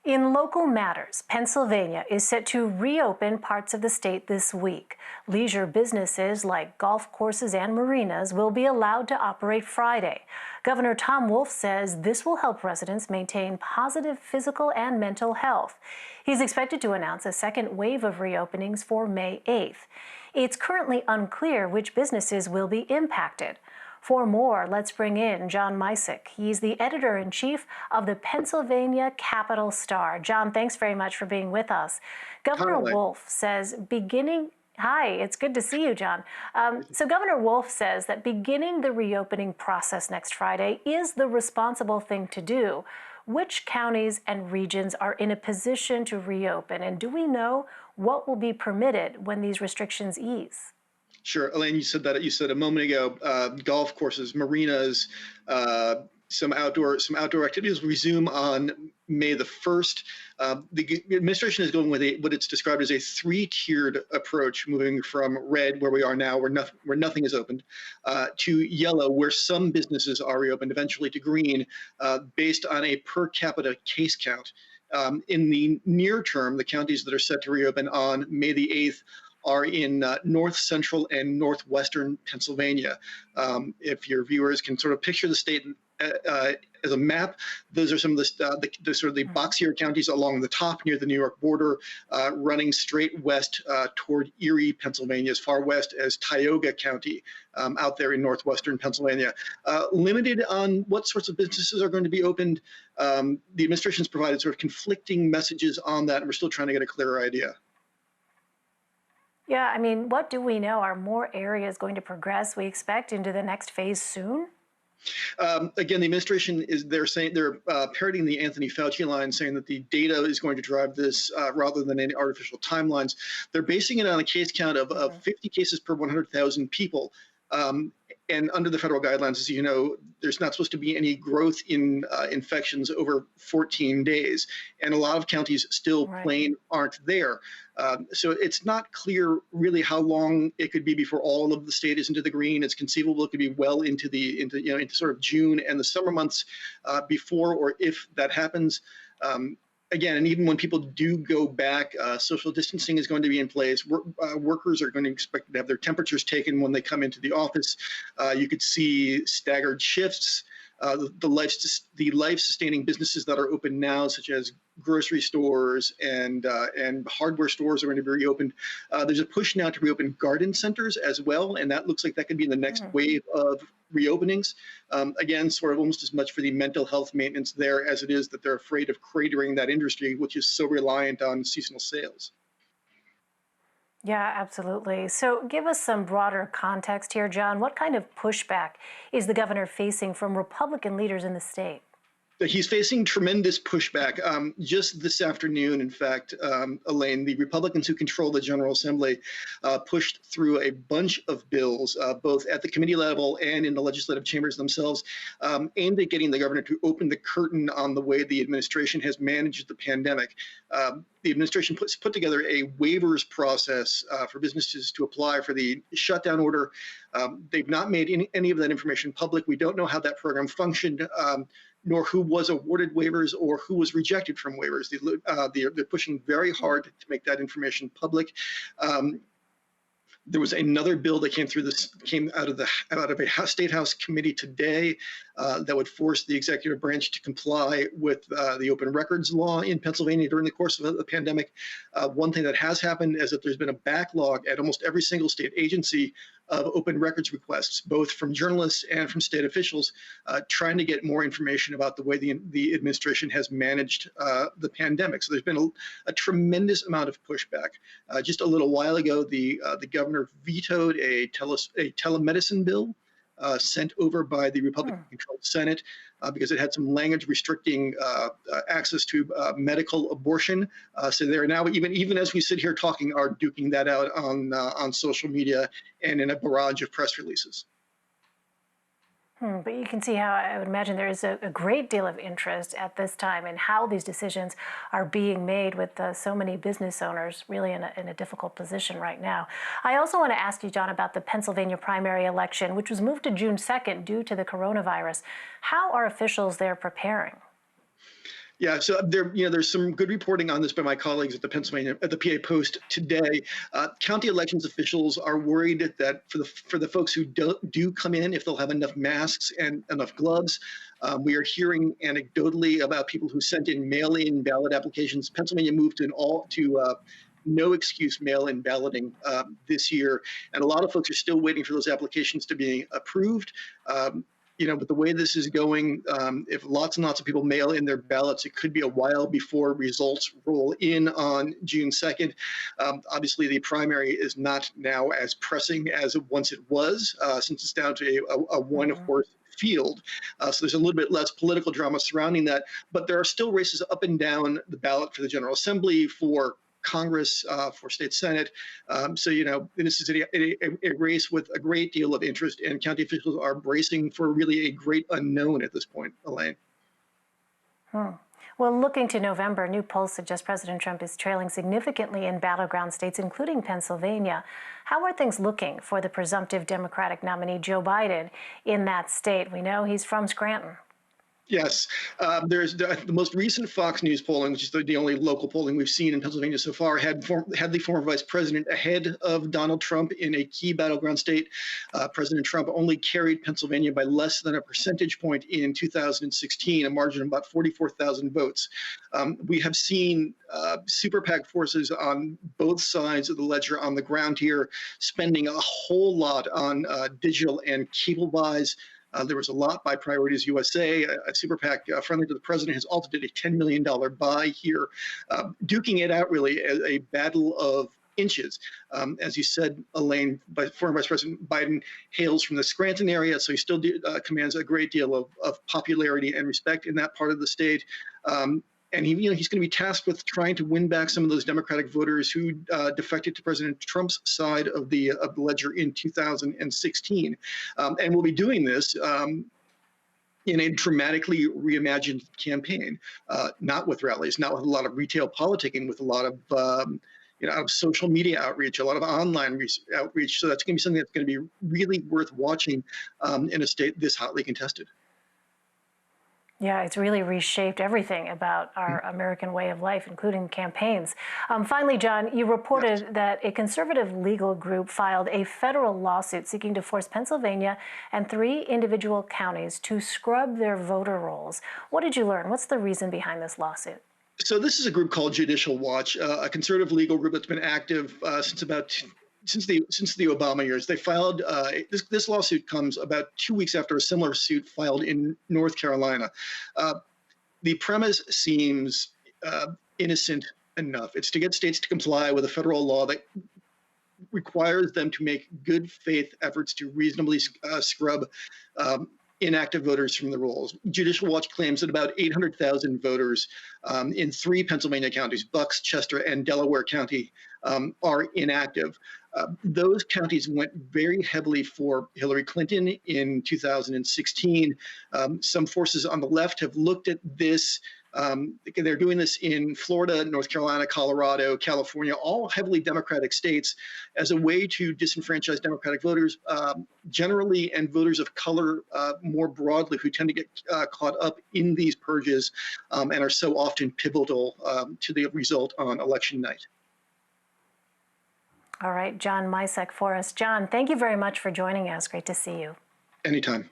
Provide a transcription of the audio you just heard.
In local matters, Pennsylvania is set to reopen parts of the state this week. Leisure businesses like golf courses and marinas will be allowed to operate Friday. Governor Tom Wolf says this will help residents maintain positive physical and mental health. He's expected to announce a second wave of reopenings for May 8th. It's currently unclear which businesses will be impacted. For more, let's bring in John Micek. He's the editor-in-chief of the Pennsylvania Capital Star. John, thanks very much for being with us. Governor Wolf says Hi, it's good to see you, John. So Governor Wolf says that beginning the reopening process next Friday is the responsible thing to do. Which counties and regions are in a position to reopen? And do we know what will be permitted when these restrictions ease? Sure, Elaine, you said a moment ago, golf courses, marinas, some outdoor activities will resume on May the 1st. The administration is going with what it's described as a three-tiered approach, moving from red, where we are now, where nothing is opened, to yellow, where some businesses are reopened, eventually to green, based on a per capita case count. In the near term, the counties that are set to reopen on May the 8th are in north central and northwestern Pennsylvania. If your viewers can sort of picture the state as a map, those are some of the sort of the boxier counties along the top near the New York border, running straight west toward Erie, Pennsylvania, as far west as Tioga County, out there in northwestern Pennsylvania. Limited on what sorts of businesses are going to be opened. The administration's provided sort of conflicting messages on that, and we're still trying to get a clearer idea. Yeah, I mean, what do we know? Are more areas going to progress, we expect, into the next phase soon? Again, the administration they're parroting the Anthony Fauci line, saying that the data is going to drive this rather than any artificial timelines. They're basing it on a case count of 50 cases per 100,000 people. And under the federal guidelines, as you know, there's not supposed to be any growth in infections over 14 days. And a lot of counties still plain aren't there. So it's not clear really how long it could be before all of the state is into the green. It's conceivable it could be well into sort of June and the summer months before or if that happens. Again, and even when people do go back, social distancing is going to be in place. Workers are going to expect to have their temperatures taken when they come into the office. You could see staggered shifts. The life-sustaining businesses that are open now, such as grocery stores and hardware stores, are going to be reopened. There's a push now to reopen garden centers as well, and that looks like that could be the next wave of reopenings. Again, sort of almost as much for the mental health maintenance there as it is that they're afraid of cratering that industry, which is so reliant on seasonal sales. Yeah, absolutely. So give us some broader context here, John. What kind of pushback is the governor facing from Republican leaders in the state? He's facing tremendous pushback. Just this afternoon, in fact, Elaine, the Republicans who control the General Assembly pushed through a bunch of bills, both at the committee level and in the legislative chambers themselves, aimed at getting the governor to open the curtain on the way the administration has managed the pandemic. The administration put together a waivers process for businesses to apply for the shutdown order. They've not made any of that information public. We don't know how that program functioned, nor who was awarded waivers or who was rejected from waivers. They're pushing very hard to make that information public. There was another bill that came out of a state house committee today that would force the executive branch to comply with the open records law in Pennsylvania during the course of the pandemic. One thing that has happened is that there's been a backlog at almost every single state agency of open records requests, both from journalists and from state officials, trying to get more information about the way the administration has managed the pandemic. So there's been a tremendous amount of pushback. Just a little while ago, the governor vetoed a telemedicine bill sent over by the Republican-controlled Senate because it had some language restricting access to medical abortion. So they're now, even as we sit here talking, are duking that out on social media and in a barrage of press releases. But you can see how I would imagine there is a great deal of interest at this time in how these decisions are being made with so many business owners really in a difficult position right now. I also want to ask you, John, about the Pennsylvania primary election, which was moved to June 2nd due to the coronavirus. How are officials there preparing? Yeah, so there's some good reporting on this by my colleagues at the PA Post today. County elections officials are worried that for the folks who do come in, if they'll have enough masks and enough gloves. We are hearing anecdotally about people who sent in mail-in ballot applications. Pennsylvania moved to no excuse mail-in balloting this year, and a lot of folks are still waiting for those applications to be approved. But the way this is going, if lots and lots of people mail in their ballots, it could be a while before results roll in on June 2nd. Obviously, the primary is not now as pressing as once it was, since it's down to a one-horse field. So there's a little bit less political drama surrounding that, but there are still races up and down the ballot for the General Assembly, for Congress, for state Senate. This is a race with a great deal of interest, and county officials are bracing for really a great unknown at this point, Elaine. Well, looking to November, new polls suggest President Trump is trailing significantly in battleground states, including Pennsylvania. How are things looking for the presumptive Democratic nominee, Joe Biden, in that state? We know he's from Scranton. Yes, there's the most recent Fox News polling, which is the only local polling we've seen in Pennsylvania so far, had the former vice president ahead of Donald Trump in a key battleground state. President Trump only carried Pennsylvania by less than a percentage point in 2016, a margin of about 44,000 votes. We have seen super PAC forces on both sides of the ledger on the ground here spending a whole lot on digital and cable buys. There was a lot by Priorities USA. A super PAC friendly to the president has also did a $10 million buy here, duking it out really as a battle of inches. As you said, Elaine, former Vice President Biden hails from the Scranton area, so he still commands a great deal of popularity and respect in that part of the state. And he's going to be tasked with trying to win back some of those Democratic voters who defected to President Trump's side of the ledger in 2016. And we'll be doing this in a dramatically reimagined campaign, not with rallies, not with a lot of retail politicking, with a lot of social media outreach, a lot of online outreach. So that's going to be something that's going to be really worth watching in a state this hotly contested. Yeah, it's really reshaped everything about our American way of life, including campaigns. Finally, John, you reported that a conservative legal group filed a federal lawsuit seeking to force Pennsylvania and 3 individual counties to scrub their voter rolls. What did you learn? What's the reason behind this lawsuit? So this is a group called Judicial Watch, a conservative legal group that's been active since the Obama years. They filed this lawsuit comes about 2 weeks after a similar suit filed in North Carolina. The premise seems innocent enough. It's to get states to comply with a federal law that requires them to make good faith efforts to reasonably scrub inactive voters from the rolls. Judicial Watch claims that about 800,000 voters in 3 Pennsylvania counties, Bucks, Chester, and Delaware County, are inactive. Those counties went very heavily for Hillary Clinton in 2016. Some forces on the left have looked at this. They're doing this in Florida, North Carolina, Colorado, California, all heavily Democratic states, as a way to disenfranchise Democratic voters generally, and voters of color more broadly, who tend to get caught up in these purges and are so often pivotal to the result on election night. All right, John Micek for us. John, thank you very much for joining us. Great to see you. Anytime.